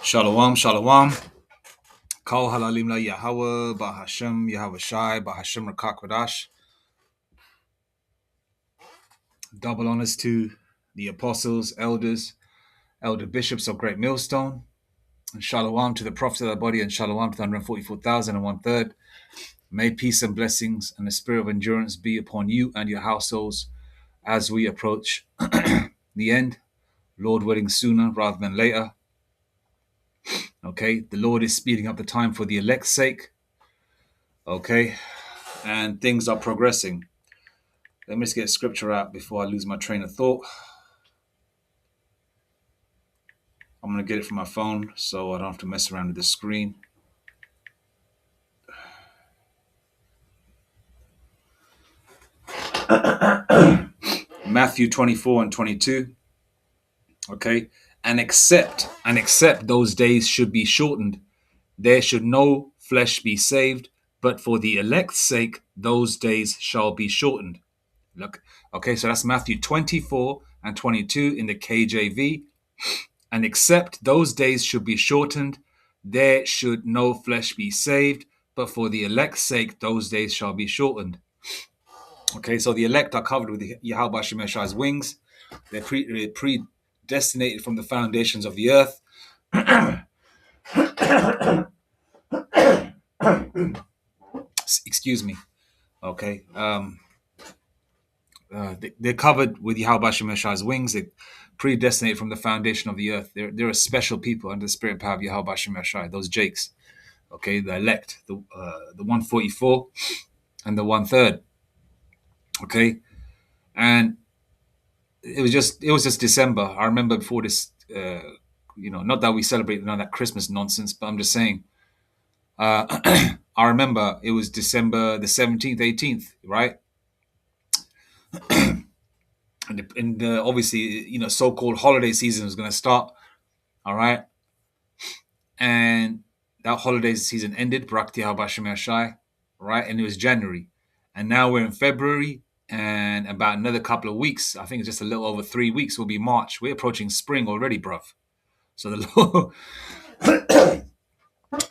Shalom, shalom. Kol halalim la Yahweh, Bahashem, Yahweh Shai, Bahashem Rakakwadash. Double honors to the apostles, elders, elder bishops of Great Millstone. And shalom to the prophets of the body, and shalom to the 144,000 and one third. May peace and blessings and the spirit of endurance be upon you and your households as we approach the end, Lord willing sooner rather than later. Okay, the Lord is speeding up the time for the elect's sake. Okay, and things are progressing. Let me just get scripture out before I lose my train of thought. I'm going to get it from my phone so I don't have to mess around with the screen. Matthew 24 and 22. Okay. And except those days should be shortened, there should no flesh be saved, but for the elect's sake, those days shall be shortened. Look, okay, so that's Matthew 24 and 22 in the KJV. And except those days should be shortened, there should no flesh be saved, but for the elect's sake, those days shall be shortened. Okay, so the elect are covered with Yahweh Shemeshai's wings. They're predestinated from the foundations of the earth. Excuse me. Okay. They're covered with Yahweh Shemeshai's wings. They're predestinated from the foundation of the earth. They're a special people under the spirit and power of Yahweh Shemeshai, those Jakes. Okay, the elect, the 144 and the 1/3. Okay, and it was just December. I remember before this, not that we celebrate none of that Christmas nonsense, but I'm just saying. I remember it was December the 17th, 18th, right? and obviously, so-called holiday season was going to start. All right, and that holiday season ended. Barak Yahweh Shai, right? And it was January, and now we're in February. And about another couple of weeks, I think it's just a little over 3 weeks, will be March. We're approaching spring already, bruv. So the Lord,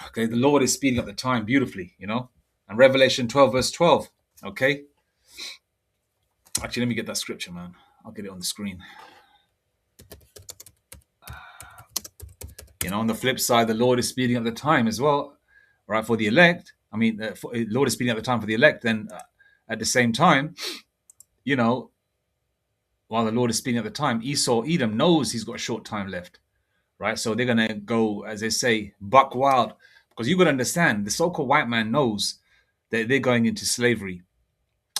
okay, the Lord is speeding up the time beautifully, And Revelation 12 verse 12, okay. Actually, let me get that scripture, man. I'll get it on the screen. On the flip side, the Lord is speeding up the time as well, right? For the elect. I mean, the Lord is speeding up the time for the elect. Then at the same time, while the Lord is speeding up the time, Esau, Edom knows he's got a short time left, right? So they're going to go, as they say, buck wild. Because you've got to understand, the so-called white man knows that they're going into slavery,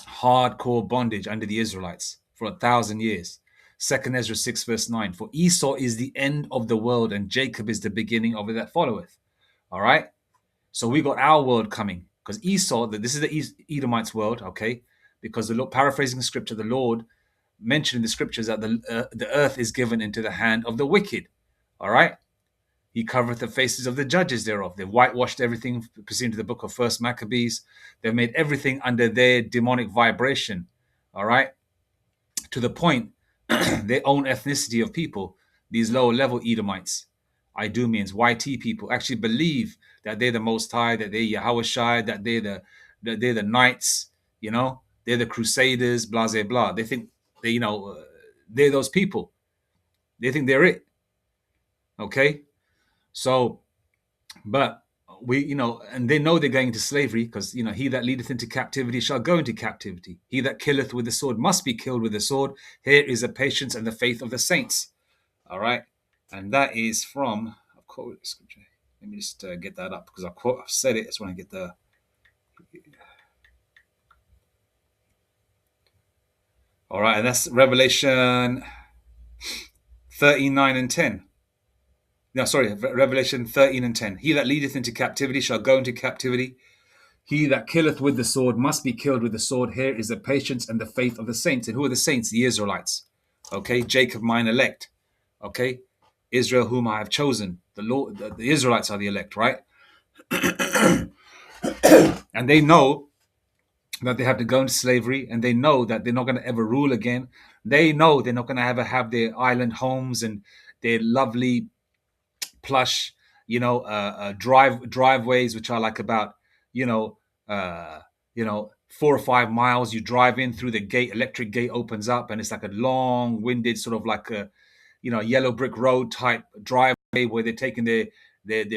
hardcore bondage under the Israelites for 1,000 years. 2 Ezra 6 verse 9. For Esau is the end of the world, and Jacob is the beginning of it that followeth. All right? So we got our world coming. Because Esau, this is the Edomites' world, okay? Because paraphrasing the scripture, the Lord mentioned in the scriptures that the earth is given into the hand of the wicked. All right? He covereth the faces of the judges thereof. They've whitewashed everything preceding to the book of First Maccabees. They've made everything under their demonic vibration. All right? To the point, their own ethnicity of people, these lower level Edomites, Idumeans, YT people, actually believe that they're the Most High, that they're Yahweh Shai, that they're the knights, they're the crusaders, blah, blah, blah. They think they're those people. They think they're it. Okay? So, but we, and they know they're going into slavery because, he that leadeth into captivity shall go into captivity. He that killeth with the sword must be killed with the sword. Here is the patience and the faith of the saints. All right. And that is from, I've quoted the scripture. Let me just get that up because I've said it. I just want to get the. All right. And that's Revelation 13, 9 and 10. No, sorry, Revelation 13 and 10. He that leadeth into captivity shall go into captivity. He that killeth with the sword must be killed with the sword. Here is the patience and the faith of the saints. And who are the saints? The Israelites. Okay, Jacob, mine elect. Okay, Israel, whom I have chosen. The Lord, the Israelites are the elect, right? And they know that they have to go into slavery, and they know that they're not going to ever rule again. They know they're not going to ever have their island homes and their lovely plush driveways which are like about you know uh, 4 or 5 miles. You drive in through the gate, electric gate opens up, and it's like a long-winded sort of like a yellow brick road type driveway where they're taking their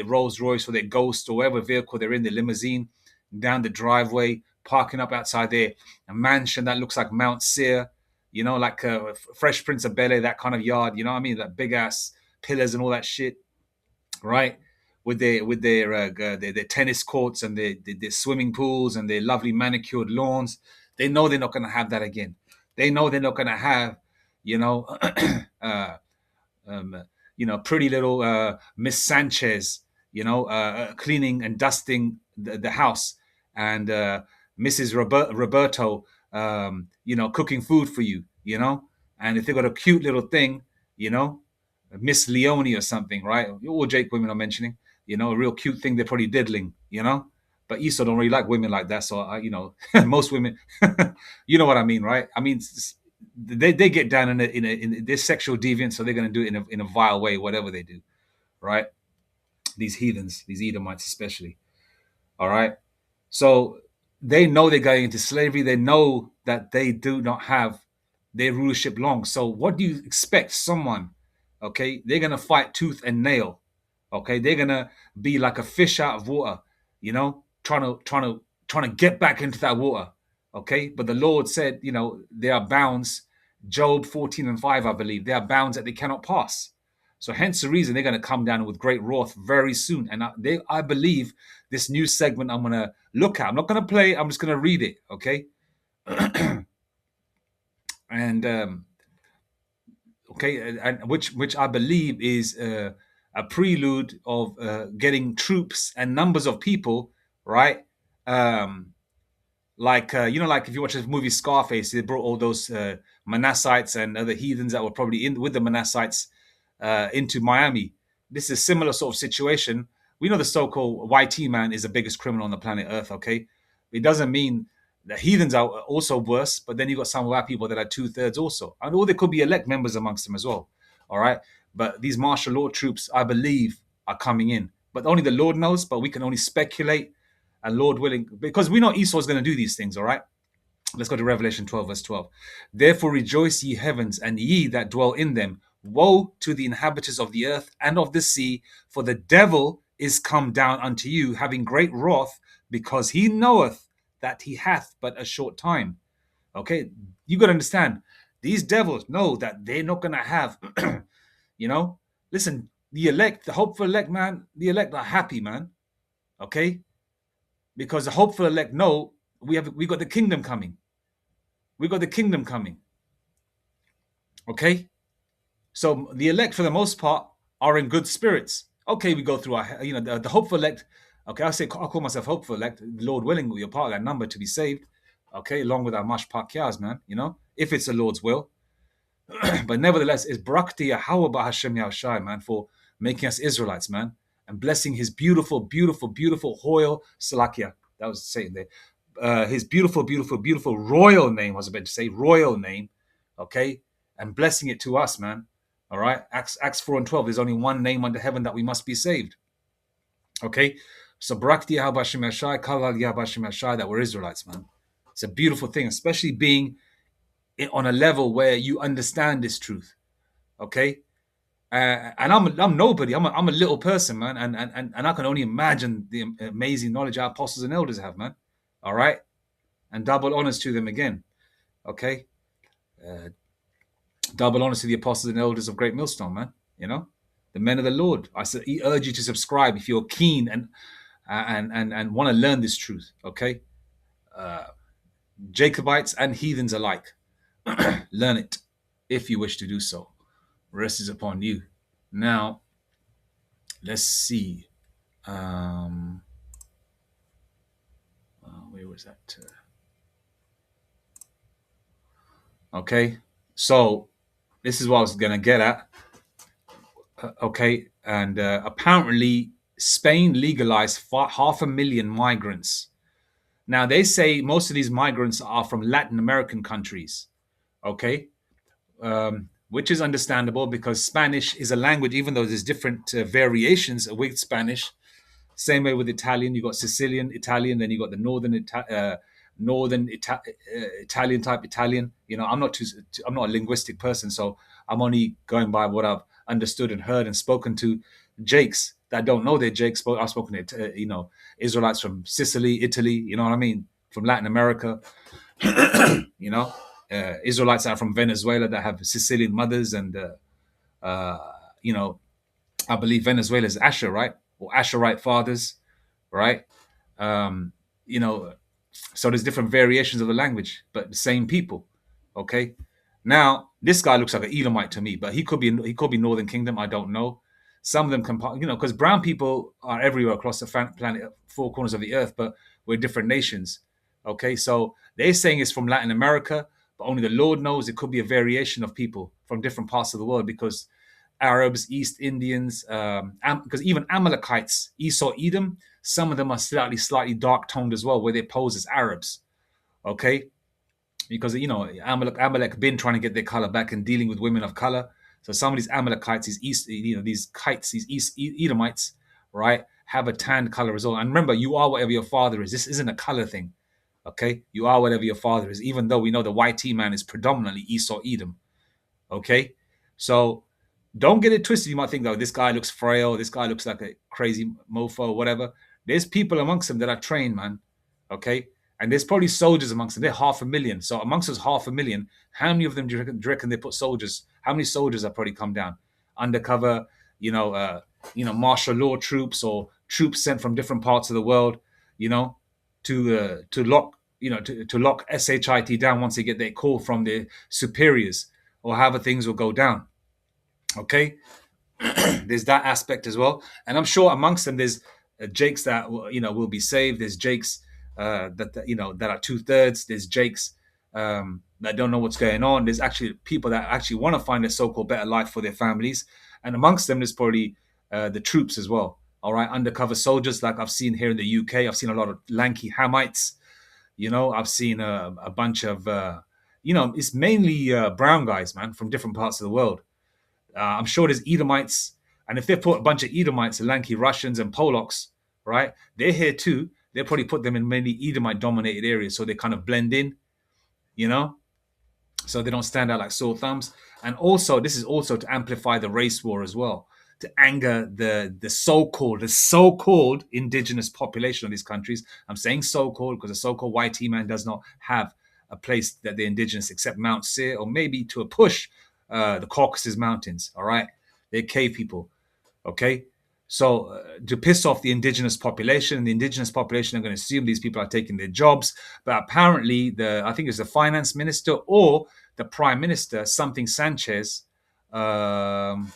Rolls Royce or their Ghost or whatever vehicle they're in, their limousine, down the driveway, parking up outside there, a mansion that looks like Mount Seir, like Fresh Prince of Bel Air, that kind of yard. You know what I mean? That big ass pillars and all that shit, right? With their tennis courts and their swimming pools and their lovely manicured lawns. They know they're not going to have that again. They know they're not going to have, you know, uh, um, pretty little Miss Sanchez, cleaning and dusting the house, and Mrs. Roberto, cooking food for you, and if they got a cute little thing, you know, Miss Leone or something, right? All Jake women are mentioning, a real cute thing they're probably diddling, But Esau don't really like women like that, so most women, you know what I mean, right? I mean, they get down in this sexual deviance, so they're going to do it in a vile way, whatever they do, right? These heathens, these Edomites especially, all right. So they know they're going into slavery. They know that they do not have their rulership long. So what do you expect? Someone, okay, they're going to fight tooth and nail. Okay, they're going to be like a fish out of water, trying to get back into that water. Okay, but the Lord said, there are bounds. Job 14:5, I believe, there are bounds that they cannot pass. So hence the reason they're going to come down with great wrath very soon. And I believe this new segment I'm going to look at. I'm not going to play. I'm just going to read it. Okay. And okay, and which I believe is a prelude of getting troops and numbers of people, right? Um, like if you watch the movie Scarface, they brought all those Manassites and other heathens that were probably in with the Manassites into Miami. This is a similar sort of situation. We know the so-called YT man is the biggest criminal on the planet Earth. Okay, it doesn't mean the heathens are also worse, but then you got some of our people that are 2/3 also, and or there could be elect members amongst them as well. All right, but these martial law troops, I believe, are coming in, but only the Lord knows. But we can only speculate, and Lord willing, because we know Esau is going to do these things. All right. Let's go to Revelation 12, verse 12. Therefore rejoice, ye heavens, and ye that dwell in them. Woe to the inhabitants of the earth and of the sea, for the devil is come down unto you, having great wrath, because he knoweth that he hath but a short time. Okay, you got to understand, these devils know that they're not going to have, listen, the elect, the hopeful elect, man, the elect are happy, man. Okay, because the hopeful elect know we got the kingdom coming. We got the kingdom coming. Okay? So the elect, for the most part, are in good spirits. Okay, we go through our, the hopeful elect. Okay, I'll call myself hopeful elect. Lord willing, we're part of that number to be saved. Okay, along with our mash pakyas, man, if it's the Lord's will. But nevertheless, it's brakti Yahweh Hashem Yahushai, man, for making us Israelites, man, and blessing his beautiful, beautiful, beautiful Hoyle Salakia. That was Satan there. His beautiful, beautiful, beautiful royal name, I was about to say, royal name, okay, and blessing it to us, man. All right, Acts 4:12. There's only one name under heaven that we must be saved. Okay, so Brakti Yahbashim Yashai, Kalal Yahbashim Yashai, that we're Israelites, man. It's a beautiful thing, especially being on a level where you understand this truth. Okay, and I'm nobody. I'm a little person, man, and I can only imagine the amazing knowledge our apostles and elders have, man. All right, and double honors to them again. Okay, double honors to the apostles and elders of Great Millstone, man. The men of the Lord. I urge you to subscribe if you're keen and want to learn this truth. Okay, Jacobites and heathens alike, learn it if you wish to do so. Rest is upon you. Now, let's see. Where was that? Okay, so this is what I was going to get at. Okay, and apparently Spain legalized 500,000 migrants. Now they say most of these migrants are from Latin American countries. Okay, when which is understandable because Spanish is a language, even though there's different variations with Spanish. Same way with Italian, you got Sicilian Italian, then you got the Italian type Italian. You know, I'm not a linguistic person, so I'm only going by what I've understood and heard and spoken to Jakes that don't know they're Jakes. I've spoken to Israelites from Sicily, Italy. You know what I mean? From Latin America. You know, Israelites that are from Venezuela that have Sicilian mothers, and you know, I believe Venezuela is Asher, right? Or Asherite fathers, right? Um, you know, so there's different variations of the language, but the same people. Okay. Now this guy looks like an Edomite to me, but he could be Northern Kingdom. I don't know. Some of them can, because brown people are everywhere across the planet, four corners of the earth, but we're different nations. Okay, so they're saying it's from Latin America, but only the Lord knows. It could be a variation of people from different parts of the world because Arabs, East Indians, because even Amalekites, Esau, Edom, some of them are slightly dark toned as well, where they pose as Arabs. Okay, because Amalek been trying to get their color back and dealing with women of color. So some of these Amalekites, these kites, these East Edomites, right, have a tanned color as well. And remember, you are whatever your father is. This isn't a color thing. Okay, you are whatever your father is. Even though we know the YT man is predominantly Esau Edom. Okay, so don't get it twisted. You might think, oh, this guy looks frail. This guy looks like a crazy mofo, or whatever. There's people amongst them that are trained, man. Okay, and there's probably soldiers amongst them. They're 500,000. So amongst us 500,000, how many of them do you reckon they put soldiers? How many soldiers have probably come down undercover? Martial law troops or troops sent from different parts of the world. You know, to lock to lock SHIT down once they get their call from their superiors, or however things will go down. Okay, there's that aspect as well, and I'm sure amongst them there's Jakes that will be saved. There's Jakes that are 2/3. There's Jakes that don't know what's going on. There's actually people that actually want to find a so-called better life for their families, and amongst them there's probably the troops as well. All right, undercover soldiers like I've seen here in the UK. I've seen a lot of lanky Hamites. I've seen a bunch of it's mainly brown guys, man, from different parts of the world. I'm sure there's Edomites, and if they put a bunch of Edomites, lanky Russians and Polacks, right? They're here too. They'll probably put them in mainly Edomite-dominated areas, so they kind of blend in, you know, so they don't stand out like sore thumbs. And also, this is also to amplify the race war as well, to anger the so-called indigenous population of these countries. I'm saying so-called because the so-called YT man does not have a place that they're indigenous except Mount Seir, or maybe to a push the Caucasus Mountains. All right, they're cave people. Okay, so to piss off the indigenous population, the indigenous population are going to assume these people are taking their jobs. But apparently, I think it's the finance minister or the prime minister, something Sanchez, of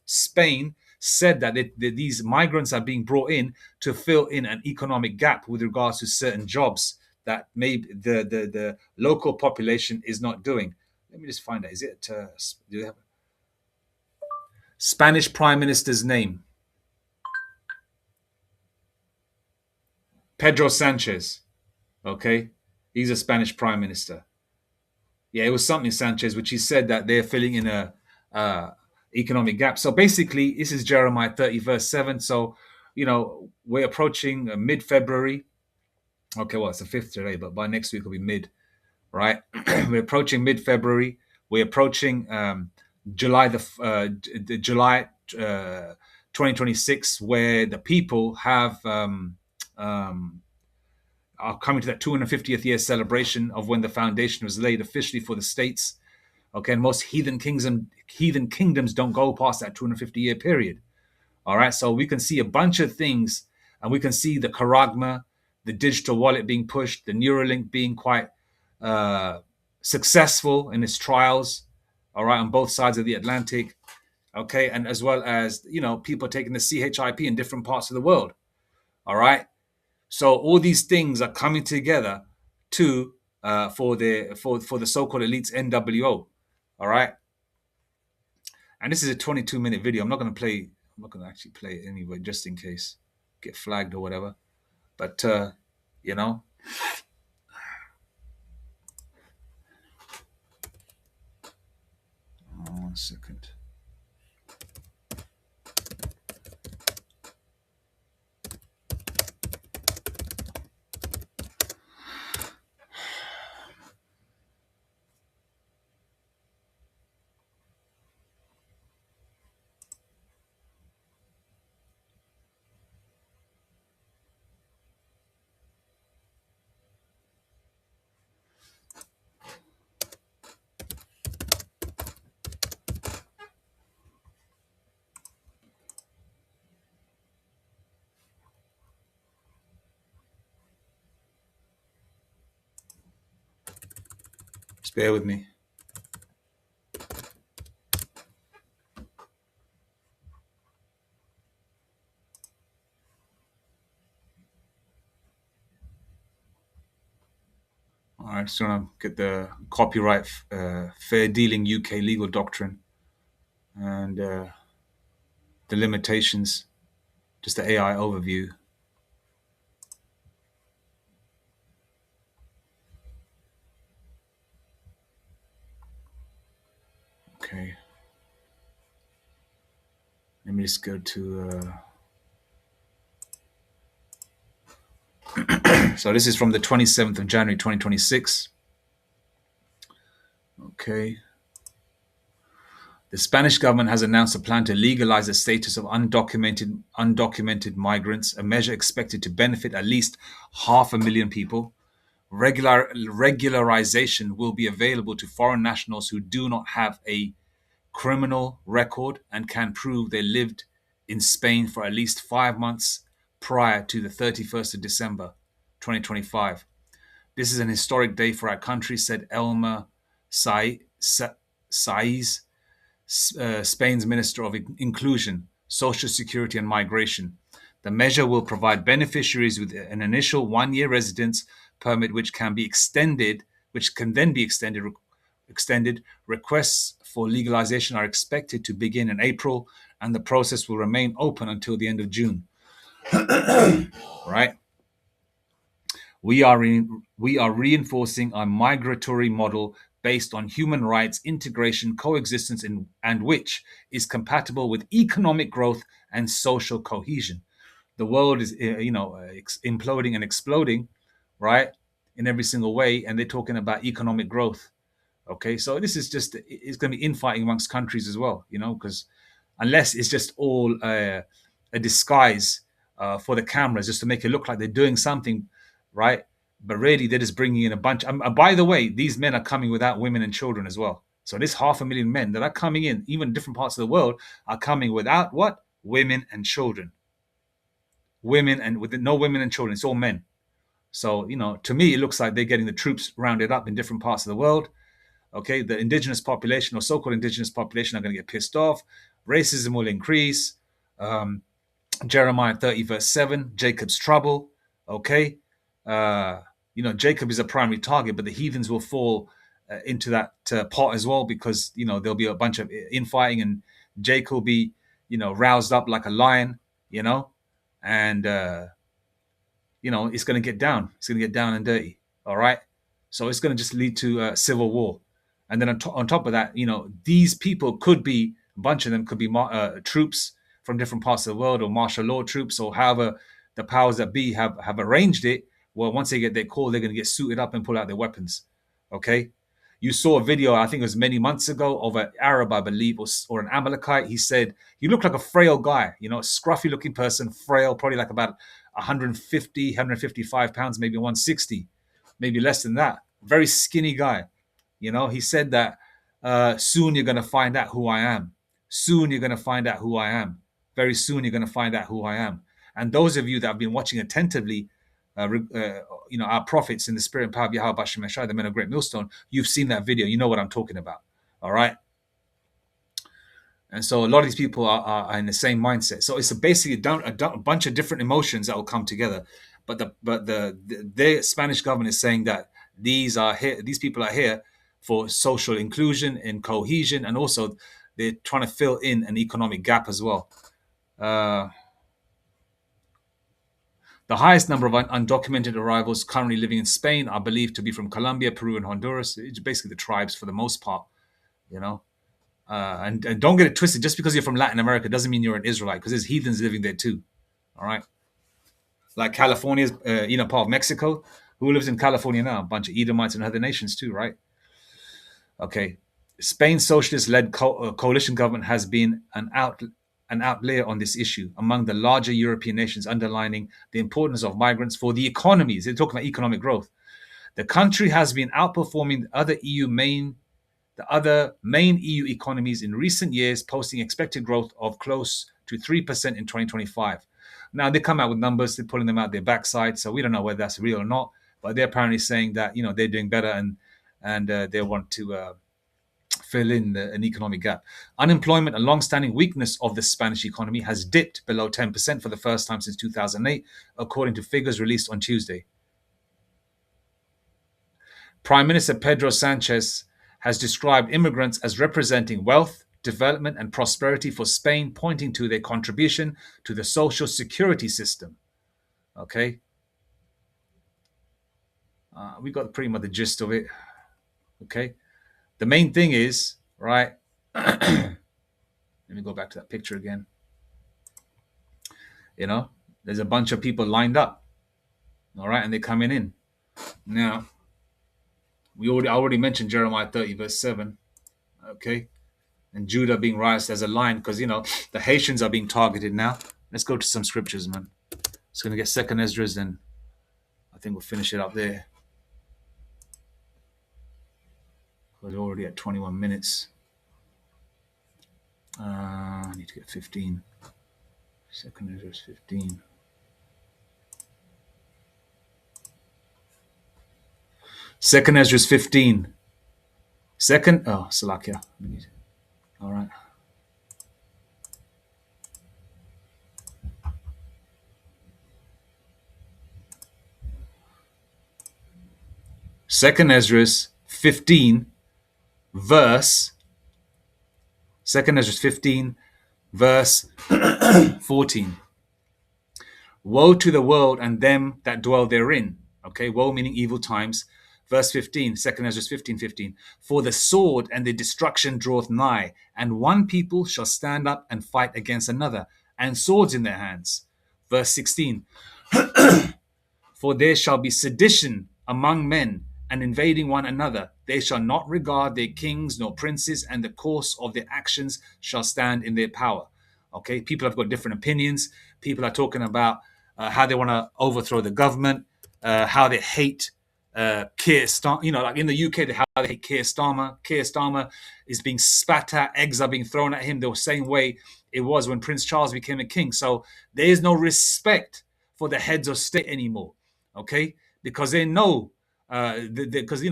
Spain, said that these migrants are being brought in to fill in an economic gap with regards to certain jobs that maybe the local population is not doing. Let me just find out. Is it? Do they have Spanish Prime Minister's name? Pedro Sanchez. Okay, he's a Spanish Prime Minister. Yeah, it was something Sanchez, which he said that they're filling in a economic gap. So basically, this is Jeremiah 30 verse 7. So, we're approaching mid-February. Okay, well, it's the 5th today, but by next week it'll be mid, right? We're approaching mid-February. We're approaching July 2026, where the people have are coming to that 250th year celebration of when the foundation was laid officially for the states. Okay, and most heathen kingdoms don't go past that 250-year period. All right, so we can see a bunch of things, and we can see the Charagma, the digital wallet being pushed, the Neuralink being quite successful in its trials. All right, on both sides of the Atlantic. Okay, and as well as people taking the CHIP in different parts of the world. All right, so all these things are coming together to for the so-called elites NWO. All right, and this is a 22-minute video. I'm not going to actually play it anyway, just in case get flagged or whatever. But you know, 1 second. Just bear with me. All right, just want to get the copyright fair dealing UK legal doctrine and the limitations, just the AI overview. Okay. Let me just go to. So this is from the 27th of January 2026. Okay. The Spanish government has announced a plan to legalize the status of undocumented migrants, a measure expected to benefit at least 500,000 people. Regularization will be available to foreign nationals who do not have a criminal record and can prove they lived in Spain for at least 5 months prior to the 31st of December 2025. This is an historic day for our country, said Elmer Saiz, Spain's Minister of Inclusion, Social Security and Migration. The measure will provide beneficiaries with an initial 1-year residence permit, which can then be extended. Requests for legalization are expected to begin in April, and the process will remain open until the end of June. Right? We are reinforcing a migratory model based on human rights, integration, coexistence, and which is compatible with economic growth and social cohesion. The world is, imploding and exploding, right, in every single way, and they're talking about economic growth. Okay, so this is just, it's going to be infighting amongst countries as well, because unless it's just all a disguise for the cameras, just to make it look like they're doing something, right? But really, they're just bringing in a bunch. By the way, these men are coming without women and children as well. So this 500,000 men that are coming in, even different parts of the world, are coming without what? Women and children. Women and with no women and children. It's all men. So, to me, it looks like they're getting the troops rounded up in different parts of the world. Okay, the indigenous population or so-called indigenous population are going to get pissed off. Racism will increase. Jeremiah 30 verse 7, Jacob's trouble. Okay, Jacob is a primary target, but the heathens will fall into that pot as well, because there'll be a bunch of infighting, and Jacob will be roused up like a lion, and it's going to get down. It's going to get down and dirty. All right. So it's going to just lead to civil war. And then on top of that, these people could be, a bunch of them could be troops from different parts of the world, or martial law troops, or however the powers that be have arranged it. Well, once they get their call, they're going to get suited up and pull out their weapons. Okay. You saw a video, I think it was many months ago, of an Arab, I believe, or an Amalekite. He said he looked like a frail guy, a scruffy looking person, frail, probably like about 150, 155 pounds, maybe 160, maybe less than that. Very skinny guy. He said that soon you're going to find out who I am. Soon you're going to find out who I am. Very soon you're going to find out who I am. And those of you that have been watching attentively, our prophets in the spirit and power of Yahweh Bashem Meshai, the men of Great Millstone, you've seen that video. You know what I'm talking about. All right. And so a lot of these people are in the same mindset. So it's basically a bunch of different emotions that will come together. But the Spanish government is saying that these people are here for social inclusion and cohesion, and also they're trying to fill in an economic gap as well. The highest number of undocumented arrivals currently living in Spain are believed to be from Colombia, Peru, and Honduras. It's basically the tribes for the most part, And don't get it twisted. Just because you're from Latin America doesn't mean you're an Israelite, because there's heathens living there too. All right. Like California's, part of Mexico. Who lives in California now? A bunch of Edomites and other nations too, right? Okay. Spain's socialist-led coalition government has been an outlier on this issue among the larger European nations, underlining the importance of migrants for the economies. They're talking about economic growth. The country has been outperforming the other main EU economies in recent years, posting expected growth of close to 3% in 2025. Now, they come out with numbers, they're pulling them out their backside, so we don't know whether that's real or not, but they're apparently saying that, they're doing better, and they want to fill in an economic gap. Unemployment, a long-standing weakness of the Spanish economy, has dipped below 10% for the first time since 2008, according to figures released on Tuesday. Prime Minister Pedro Sanchez has described immigrants as representing wealth, development, and prosperity for Spain, pointing to their contribution to the social security system. Okay. We got pretty much the gist of it. Okay. The main thing is, right? Let me go back to that picture again. There's a bunch of people lined up. All right. And they're coming in. Now, I already mentioned Jeremiah 30, verse 7. Okay. And Judah being raised as a line, because the Haitians are being targeted now. Let's go to some scriptures, man. It's going to get Second Esdras, then I think we'll finish it up there. We're already at 21 minutes. I need to get 15. Second Esdras 15. Second Esdras 15. Salakia. All right. Second Esdras 15, verse 14. Woe to the world and them that dwell therein. Okay, woe meaning evil times. Verse 15, 2 Esdras 15. For the sword and the destruction draweth nigh, and one people shall stand up and fight against another, and swords in their hands. Verse 16, for there shall be sedition among men, and invading one another. They shall not regard their kings nor princes, and the course of their actions shall stand in their power. Okay, people have got different opinions. People are talking about how they want to overthrow the government, how they hate Keir Starmer. Like in the UK, how they hate Keir Starmer. Keir Starmer is being spat at, eggs are being thrown at him the same way it was when Prince Charles became a king. So there is no respect for the heads of state anymore. Okay, because they know, because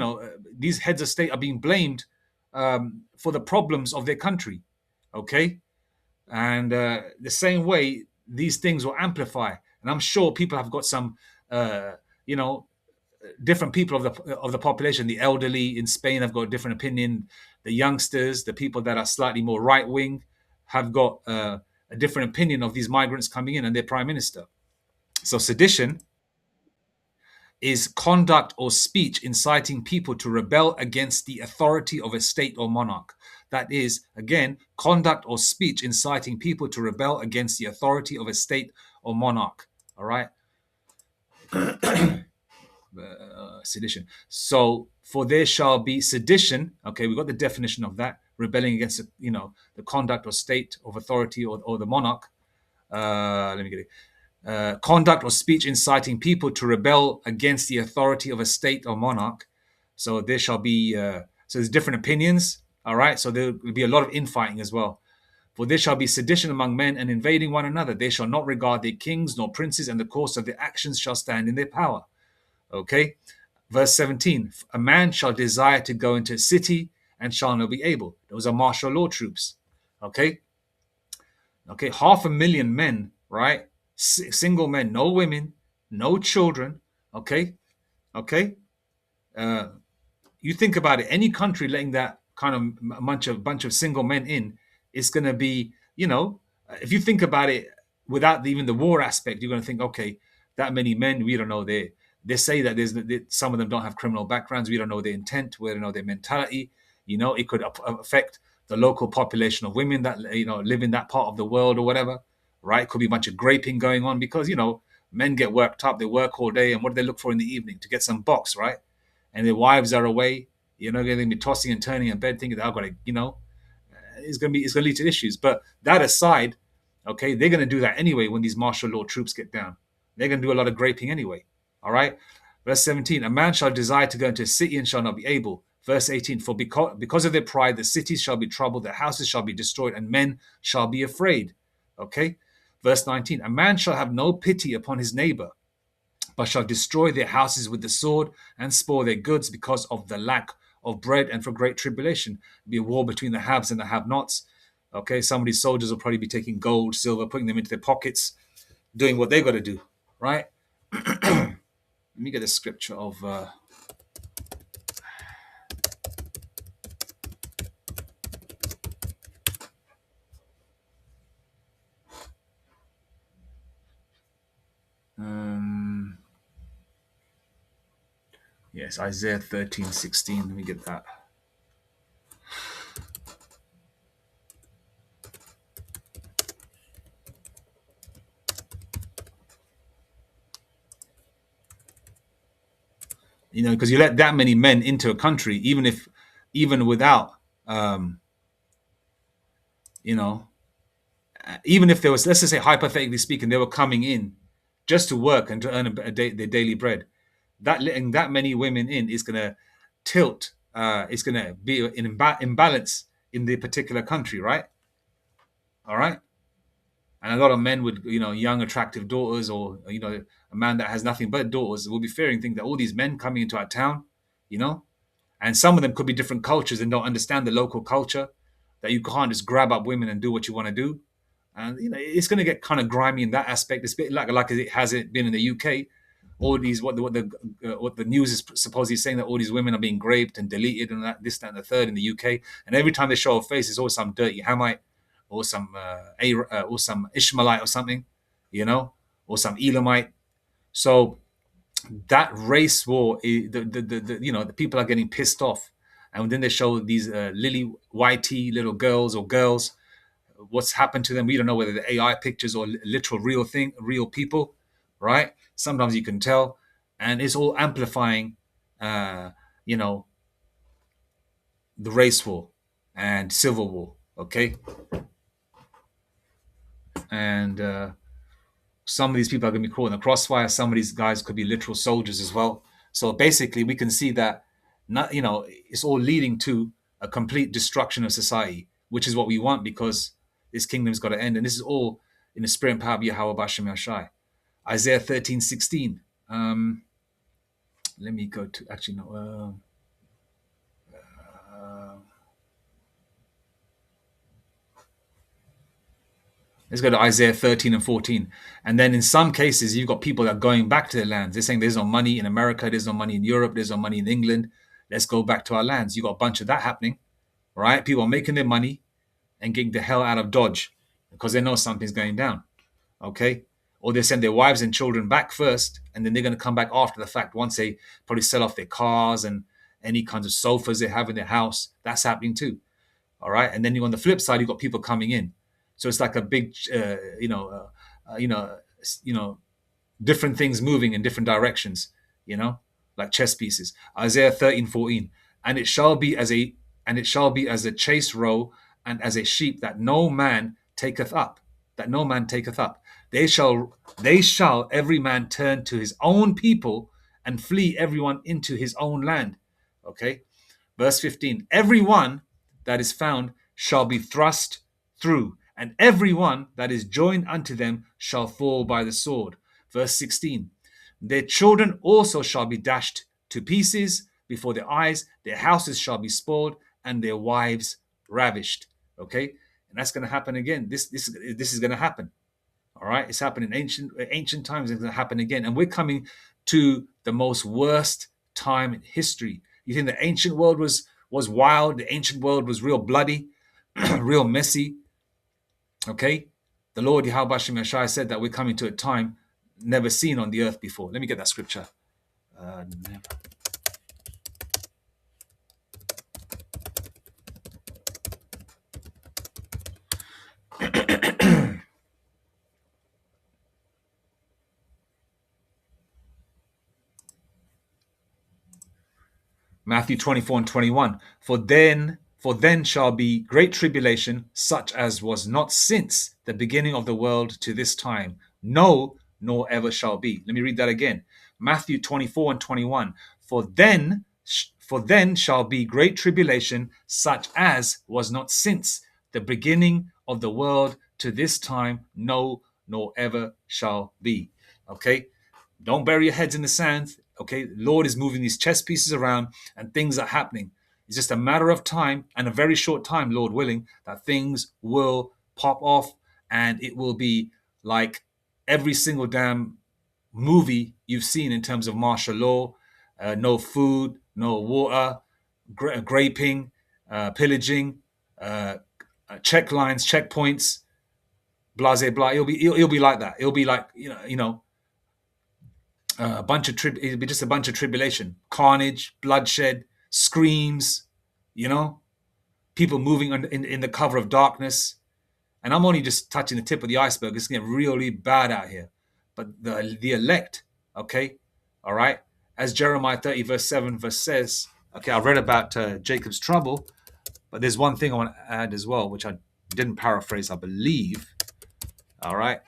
these heads of state are being blamed for the problems of their country. Okay, and the same way these things will amplify. And I'm sure people have got some, different people of the population. The elderly in Spain have got a different opinion. The youngsters, the people that are slightly more right wing, have got a different opinion of these migrants coming in and their prime minister. So sedition is conduct or speech inciting people to rebel against the authority of a state or monarch. That is, again, conduct or speech inciting people to rebel against the authority of a state or monarch. All right? Sedition. So, for there shall be sedition. Okay, we got the definition of that. Rebelling against, the conduct or state of authority or the monarch. Let me get it. Conduct or speech inciting people to rebel against the authority of a state or monarch. So there shall be, so there's different opinions. All right. So there will be a lot of infighting as well. For there shall be sedition among men and invading one another. They shall not regard their kings nor princes, and the course of their actions shall stand in their power. Okay. Verse 17, a man shall desire to go into a city and shall not be able. Those are martial law troops. Okay. 500,000 men, right? Single men, no women, no children. Okay. You think about it. Any country letting that kind of bunch of single men in, it's going to be, if you think about it without even the war aspect, you're going to think, okay, that many men, we don't know they say that some of them don't have criminal backgrounds. We don't know their intent. We don't know their mentality. It could affect the local population of women that live in that part of the world or whatever, right? Could be a bunch of graping going on because men get worked up, they work all day, and what do they look for in the evening? To get some box, right? And their wives are away, they're going to be tossing and turning in bed, thinking that I've got to, it's going to lead to issues. But that aside, okay, they're going to do that anyway when these martial law troops get down. They're going to do a lot of graping anyway. All right. Verse 17, a man shall desire to go into a city and shall not be able. Verse 18, for because of their pride, the cities shall be troubled, their houses shall be destroyed, and men shall be afraid. Okay. Verse 19, a man shall have no pity upon his neighbor, but shall destroy their houses with the sword and spoil their goods because of the lack of bread and for great tribulation. It'll be a war between the haves and the have-nots. Okay, some of these soldiers will probably be taking gold, silver, putting them into their pockets, doing what they got to do, right? Let me get a scripture of... yes, Isaiah 13:16. Let me get that. Because you let that many men into a country, even without, even if there was, let's just say hypothetically speaking, they were coming in just to work and to earn their daily bread. That letting that many women in is going to tilt. It's going to be an imbalance in the particular country, right? All right. And a lot of men with, young, attractive daughters, or, a man that has nothing but daughters will be fearing, think that all these men coming into our town, and some of them could be different cultures and don't understand the local culture, that you can't just grab up women and do what you want to do. And, it's going to get kind of grimy in that aspect. It's a bit like it has it been in the UK. All these, what the news is supposedly saying, that all these women are being raped and deleted and that, this, that, and the third in the UK. And every time they show a face, it's always some dirty Hamite, or some or some Ishmaelite or something, or some Elamite. So that race war, the people are getting pissed off, and then they show these lily whitey little girls or girls. What's happened to them? We don't know whether they're AI pictures or literal real people, right? Sometimes you can tell, and it's all amplifying, the race war and civil war. Okay. And some of these people are going to be caught in the crossfire. Some of these guys could be literal soldiers as well. So basically, we can see that, it's all leading to a complete destruction of society, which is what we want, because this kingdom's got to end. And this is all in the spirit and power of Yahweh Bashem Yashai. Isaiah 13:16. Let me go to, actually, no. Let's go to Isaiah 13 and 14. And then in some cases, you've got people that are going back to their lands. They're saying there's no money in America, there's no money in Europe, there's no money in England. Let's go back to our lands. You've got a bunch of that happening, right? People are making their money and getting the hell out of Dodge because they know something's going down, okay? Or they send their wives and children back first, and then they're going to come back after the fact once they probably sell off their cars and any kinds of sofas they have in their house. That's happening too, all right? And then on the flip side, you've got people coming in. So it's like a big, different things moving in different directions, like chess pieces. Isaiah 13:14, and it shall be as a chase roe, and as a sheep that no man taketh up, They shall every man turn to his own people, and flee everyone into his own land. Okay, verse 15. Everyone that is found shall be thrust through, and everyone that is joined unto them shall fall by the sword. Verse 16. Their children also shall be dashed to pieces before their eyes, their houses shall be spoiled, and their wives ravished. Okay, and that's going to happen again. This is going to happen. All right, it's happened in ancient times. It's going to happen again, and we're coming to the most worst time in history. You think the ancient world was wild? The ancient world was real bloody, real messy. Okay, the Lord Yahweh Bashem Yashai said that we're coming to a time never seen on the earth before. Let me get that scripture. Matthew 24 and 21. For then shall be great tribulation, such as was not since the beginning of the world to this time, no, nor ever shall be. Let me read that again. Matthew 24 and 21. For then shall be great tribulation, such as was not since the beginning of the world to this time, no, nor ever shall be. Okay? Don't bury your heads in the sand. Okay, Lord is moving these chess pieces around and things are happening. It's just a matter of time and a very short time, Lord willing, that things will pop off and it will be like every single damn movie you've seen in terms of martial law, no food, no water, graping, pillaging, uh, check lines, checkpoints, blase blah. It'll be like that. It'll be like a bunch of it'll be just a bunch of tribulation, carnage, bloodshed, screams, you know, people moving in the cover of darkness. And I'm only just touching the tip of the iceberg. It's getting really bad out here. But the elect, okay, all right, as Jeremiah 30 verse 7 verse says, okay, I've read about Jacob's trouble, but there's one thing I want to add as well, which I didn't paraphrase, I believe. All right.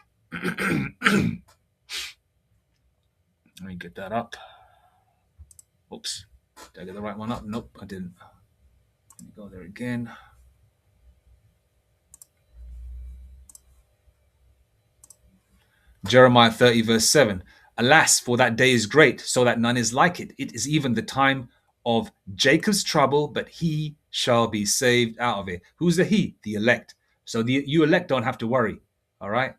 Let me get that up. Oops. Did I get the right one up? Nope, I didn't. Let me go there again. Jeremiah 30 verse 7. Alas, for that day is great, so that none is like it. It is even the time of Jacob's trouble, but he shall be saved out of it. Who's the he? The elect. So you elect don't have to worry. All right.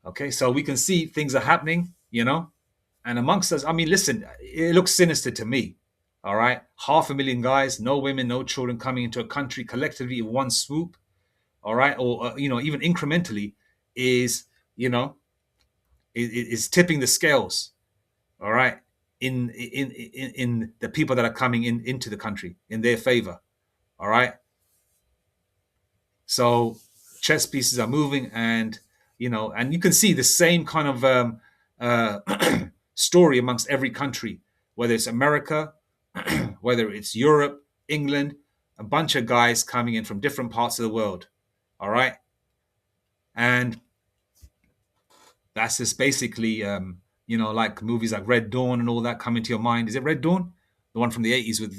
Okay, so we can see things are happening, and amongst us, I mean, listen, it looks sinister to me. All right, 500,000 guys, no women, no children coming into a country collectively in one swoop. All right, or even incrementally is is tipping the scales. All right, in the people that are coming into the country in their favor. All right, so chess pieces are moving, and and you can see the same kind of story amongst every country, whether it's America, whether it's Europe, England, a bunch of guys coming in from different parts of the world. All right. And that's just basically, like movies like Red Dawn and all that come into your mind. Is it Red Dawn? The one from the 80s with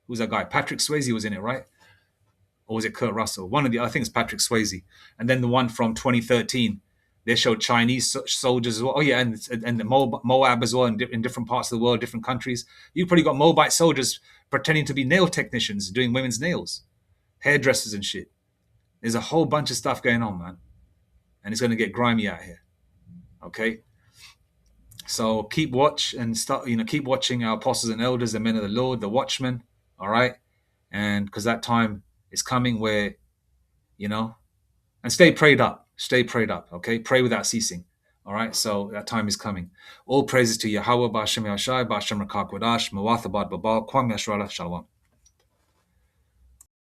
who's that guy? Patrick Swayze was in it, right? Or was it Kurt Russell? I think it's Patrick Swayze. And then the one from 2013, they showed Chinese soldiers as well. Oh yeah, and the Moab as well in different parts of the world, different countries. You've probably got Moabite soldiers pretending to be nail technicians doing women's nails, hairdressers and shit. There's a whole bunch of stuff going on, man, and it's going to get grimy out here. Okay, so keep watch and keep watching our apostles and elders, the men of the Lord, the watchmen. All right, and because that time is coming where, and stay prayed up. Stay prayed up, okay? Pray without ceasing. All right, so that time is coming. All praises to Yahweh, Ba'ashem Yashai, Ba'ashem Rakak Wadash, Mawathabad Babal, Kwam Yashrala, Shalom.